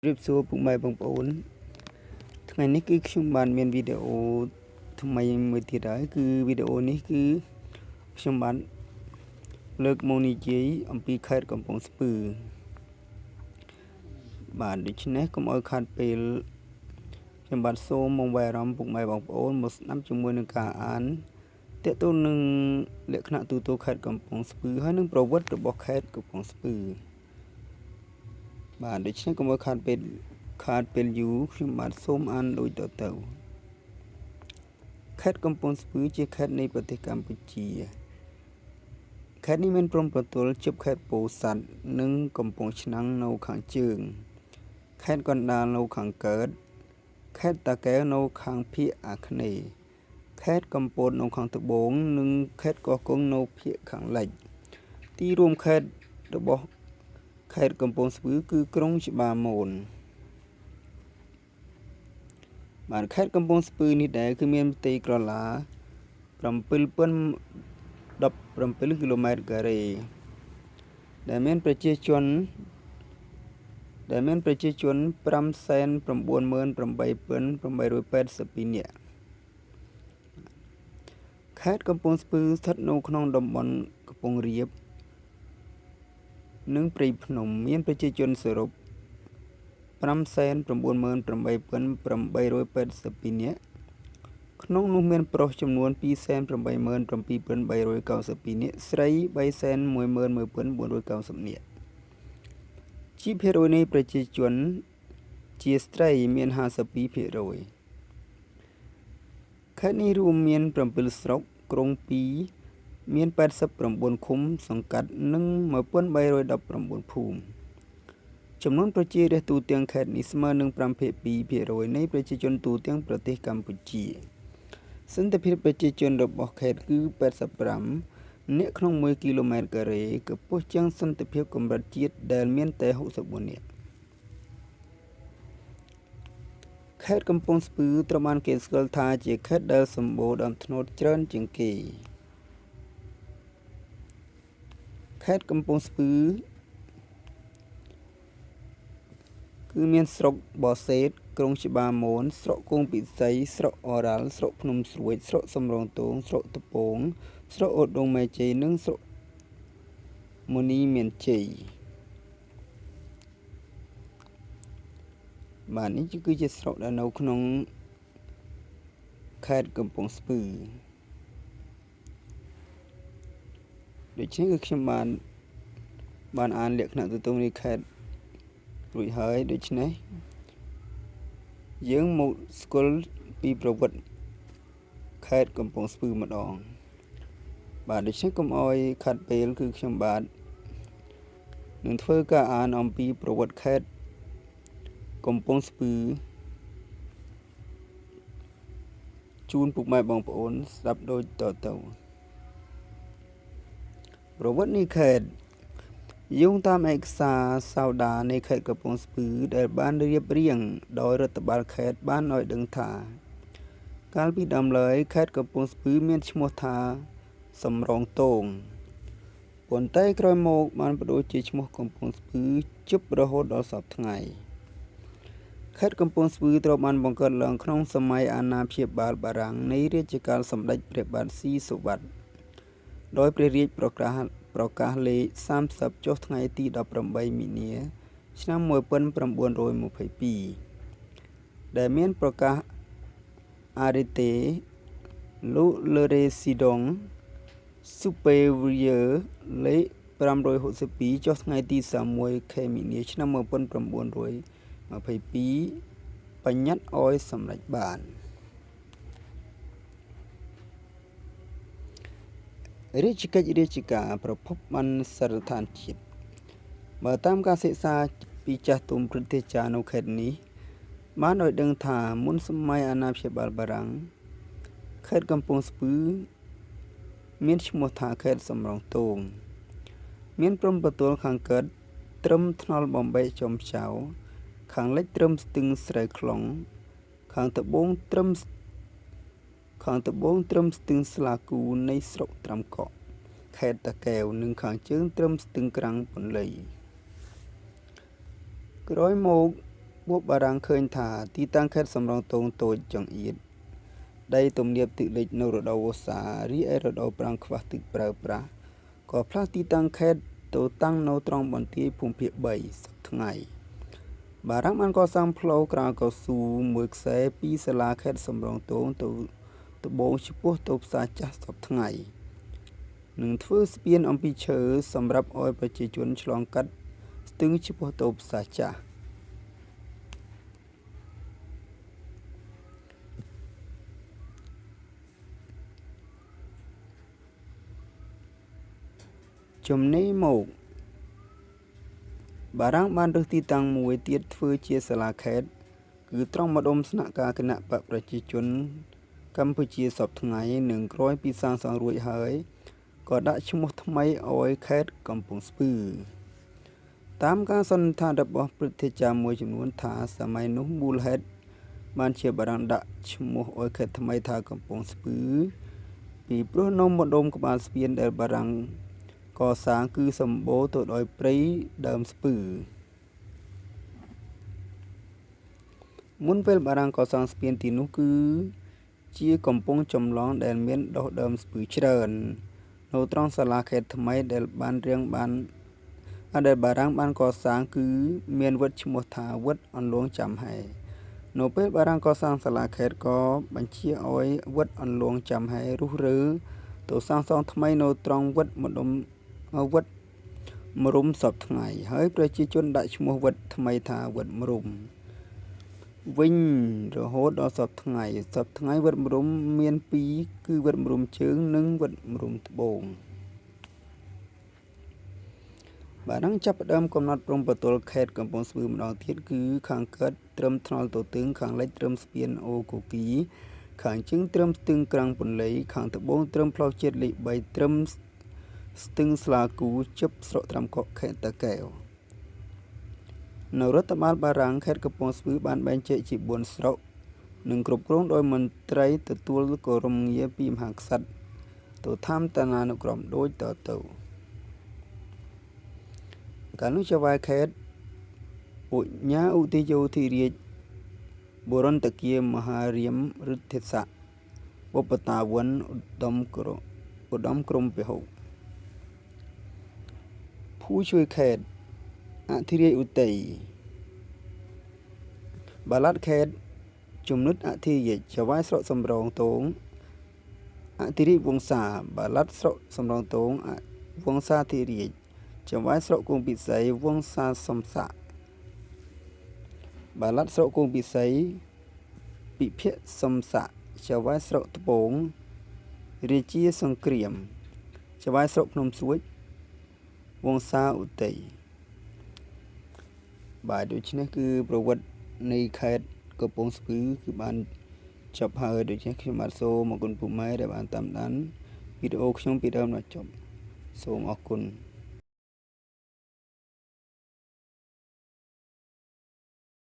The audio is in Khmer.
រៀបសួរពុកម៉ែបងប្អូនថ្ងៃនេះគឺខ្ញុំបានមានវីដេអូថ្មីមួយទៀតហើយគឺវីដេអូនេះគឺខ្ញុំបានលើកមកនិយាយអំពីខេត្តកំពង់ស្ពឺបាទដូច្នេះកុំឲ្យខាតពេលខ្ញុំបាទសូមមកវាយអារម្មណ៍ពុកម៉ែបងប្អូនមកស្ដាប់ជាមួយនឹងការអានទាក់ទងនឹងលក្ខណៈទូទៅខេត្តកំពង់ស្ពឺហើយនឹងប្រវត្តិរបស់ខេត្តកំពង់ស្ពឺបាទដូច្នេះកុំឲ្យខាតពេលយូរខ្ញុំបាទសូមអានដូចតទៅខេត្តកំពង់ស្ពឺជាខេត្តនៃប្រទេសកម្ពុជាខេត្តនេះមានព្រំប្រទល់ជិបខេត្តពោធិ៍សាត់និងកំពង់ឆ្នាំងនៅខាងជើងខេត្តកណ្ដាលនៅខាងកើតខេត្តតាកែវនៅខាងភាគអាគ្នេយ៍ខេត្តកំពតនៅខាងត្បូងនិងខេត្តកោះកុងនៅភាគខាងលិចទីរួមខេត្តរបស់ខេត្តកំពង់ស្ពឺគឺក្រុងច្បារមនបាទខេត្តកំពង់ស្ពឺនេះដែរគឺមានផ្ទៃក្រឡា7017 គីឡូម៉ែត្រការ៉េដែលមានប្រជាជន5,098,882 នាក់ខេត្តកំពង់ស្ពឺស្ថិតនៅក្នុងតំបន់កំពង់រាបនិងព្រៃភ្នំមានប្រជាជនសរុប5,098,882 នាក់ក្នុងនោះមានប្រុសចំនួន2,087,392 នាក់ស្រី3,011,490 នាក់ជាភាគរយនៃប្រជាជនជាស្ត្រីមាន52%ខេត្តនេះរួមមាន7ស្រុកក្រុង2មាន89ឃុំសង្កាត់និង1319ភូមិចំនួនប្រជារាស្ត្រទូទាំងខេត្តនេះស្មើនឹង 5.2% នៃប្រជាជនទូទាំងប្រទេសកម្ពុជាសន្តិភាពប្រជាជនរបស់ខេត្តគឺ85នាក់ក្នុង1គីឡូម៉ែត្រការ៉េខ្ពស់ជាងសន្តិភាពកម្រិតជាតិដែលមានតែ64នាក់ខេត្តកំពង់ស្ពឺត្រូវបានគេស្គាល់ថាជាខេត្តដែលសម្បូរដើមត្នោតច្រើនជាងគេខេត្តកំពង់ស្ពឺគឺមានស្រុកបរសេតក្រុងច្បារមនស្រុកគងពិសីស្រុកអរ៉ាល់ស្រុកភ្នំស្រួយស្រុកសំរោងទងស្រុកត្បូងស្រុកអូដុងម៉ែជ័យនិងស្រុកមនីមានជ័យបាទនេះគឺជាស្រុកដែលនៅក្នុងខេត្តកំពង់ស្ពឺដូច្នេះគឺខ្ញុំបានអានលក្ខណៈទូទៅនៃខេត្តរួចហើយដូច្នេះយើងមកស្គាល់ពីប្រវត្តិខេត្តកំពង់ស្ពឺម្ដងបាទដូច្នេះកុំអោយខាត់ពេលគឺខ្ញុំបាទនឹងធ្វើការអានអំពីប្រវត្តិខេត្តកំពង់ស្ពឺជូនពុកម៉ែបងប្អូនស្ដាប់ដូចតទៅប្រវត្តិនៃខេត្តយោងតាមឯកសារសោដានៃខេត្តកំពង់ស្ពឺដែលបានរៀបរៀងដោយរដ្ឋបាលខេត្តបានឲ្យដឹងថាកាលពីដើមឡើយខេត្តកំពង់ស្ពឺមានឈ្មោះថាសំរោងទងប៉ុន្តែក្រោយមកបានបដូរជាឈ្មោះកំពង់ស្ពឺជិបរហូតដល់សព្វថ្ងៃខេត្តកំពង់ស្ពឺត្រូវបានបង្កើតឡើងក្នុងសម័យអាណាព្យាបាលបារាំងនៃរាជកាលសម្ដេចព្រះបាទស៊ីសុវត្ថិដោយព្រះរាជប្រកាសលេខ30ចុះថ្ងៃទី18មីនាឆ្នាំ1922ដែលមានប្រកាស Arrêté le résident supérieur លេខ562ចុះថ្ងៃទី31ខែមីនាឆ្នាំ1922បញ្ញត្តិឲ្យសម្រេចបានរាជកិច្ចរាជការប្រភពបានសរឋានជាតិបើតាមការសិក្សាពីចាស់ទុំព្រឹទ្ធាចារ្យនៅខេត្តនេះបានឲ្យដឹងថាមុនសម័យអាណាព្យាបាលបារាំងខេត្តកំពង់ស្ពឺមានឈ្មោះថាខេត្តសំរោងទងមានព្រំប្រទល់ខាងកើតត្រឹមថ្នល់បំបែកចំចៅខាងលិចត្រឹមស្ទឹងស្រែខ្លងខាងត្បូងត្រឹមស្ទឹងស្លាគូនៃស្រុកត្រាំកក់ខេត្តតាកែវនិងខាងជើងត្រឹមស្ទឹងក្រាំងពន្លៃក្រោយមក ពួកបារាំងឃើញថាទីតាំងខេត្តសំរោងទងតូចចង្អៀតដីទំនាបទឹកលិចនៅរដូវវស្សារីឯរដូវប្រាំងខ្វះទឹកប្រើប្រាស់ក៏ផ្លាស់ទីតាំងខេត្តទៅតាំងនៅត្រង់បន្ទាយភូមិភាគ3សប្តាហ៍ថ្ងៃបារាំងបានកសាងផ្លូវក្រាលកៅស៊ូមួយខ្សែពីសាលាខេត្តសំរោងទងទៅត្បូងឆ្ពោះទៅផ្សារចាស់សប្តាហ៍ថ្ងៃនឹងធ្វើស្ពានអំពីឈើសម្រាប់ឲ្យប្រជាជនឆ្លងកាត់ស្ទឹងឆ្ពោះទៅផ្សារចាស់ចំណេះមកបារាំងបានរើសទីតាំងមួយទៀតធ្វើជាសាលាខេត្តគឺត្រង់ម្ដុំស្នាក់ការគណៈបកប្រជាជនកម្ពុជាសពថ្ងៃនឹងក្រោយពីសាងសង់រួចហើយក៏ដាក់ឈ្មោះថ្មីឲ្យខេត្តកំពង់ស្ពឺតាមការសន្និដ្ឋានរបស់ព្រឹទ្ធាចារ្យមួយចំនួនថាសម័យនោះមូលហេតុបានជាបារាំងដាក់ឈ្មោះឲ្យខេត្តថ្មីថាកំពង់ស្ពឺពីព្រោះនៅម្ដុំក្បាលស្ពានដែលបារាំងកសាងគឺសម្បូរទៅដោយព្រៃដើមស្ពឺមុនពេលបារាំងកសាងស្ពានទីនោះគឺជាកំពង់ចម្លងដែលមានដុះដើមស្ពឺច្រើននៅត្រង់សាលាខេត្តថ្មីដែលបារាំងបានកសាងគឺមានវត្តឈ្មោះថាវត្តអន្លង់ចាំហែនៅពេលបារាំងកសាងសាលាខេត្តក៏បញ្ជាឲ្យវត្តអន្លង់ចាំហែរុះរើទៅសាងសង់ថ្មីនៅត្រង់វត្តមរុំសពថ្ងៃហើយប្រជាជនដាក់ឈ្មោះវត្តថ្មីថាវត្តមរុំវិញរហូតដល់សពថ្ងៃវត្តមរុំមានពីរគឺវត្តមរុំជើងនិងវត្តមរុំត្បូងបារាំងចាប់ផ្ដើមកំណត់ព្រំប្រទល់ខេត្តកំពង់ស្ពឺម្ដងទៀតគឺខាងកើតត្រឹមថ្នល់ទទឹងខាងលិចត្រឹមស្ពានអូកូគីខាងជើងត្រឹមស្ទឹងក្រាំងពន្លៃខាងត្បូងត្រឹមផ្លូវជាតិលេខ3ត្រឹមស្ទឹងស្លាគូជិបស្រុកត្រាំកក់ខេត្តតាកែវនៅរដ្ឋបាលបារាំងខេត្តកំពង់ស្ពឺបានបែងចែកជា4ស្រុកនិងគ្រប់គ្រងដោយមន្ត្រីទទួលគោរមងារពីមហាក្សត្រទៅតាមតាណានុក្រមដូចតទៅកាលនោះចៅហ្វាយខេត្តឧញ្ញាឧទិយោធិរាជបុរន្តគាមហារាមឫទ្ធិស័ក្តិបុព្វតាវុនឧត្តមក្រមពហុភូជួយខេត្តអធិរាជឧតីបាឡាត់ខេត្តជំនិតអធិរាជចៅហ្វាយស្រុកសំរោងទងអធិរាជវង្សាបាឡាត់ស្រុកសំរោងទងវង្សាធិរាជចៅហ្វាយស្រុកគង់ពិសីវង្សាសំស័កបាឡាត់ស្រុកគង់ពិសីពិភៈសំស័កចៅហ្វាយស្រុកត្បូងរាជាសង្គ្រាមចៅហ្វាយស្រុកភ្នំស្រួចវង្សាឧតីបាទដូច្នេះគឺប្រវត្តិនៃខេត្តកំពង់ស្ពឺគឺបានចប់ហើយដូច្នេះខ្ញុំបាទសូមអរគុណពុកម៉ែដែលបានតាមដានវីដេអូខ្ញុំពីដើមដល់ចប់សូមអរគុណ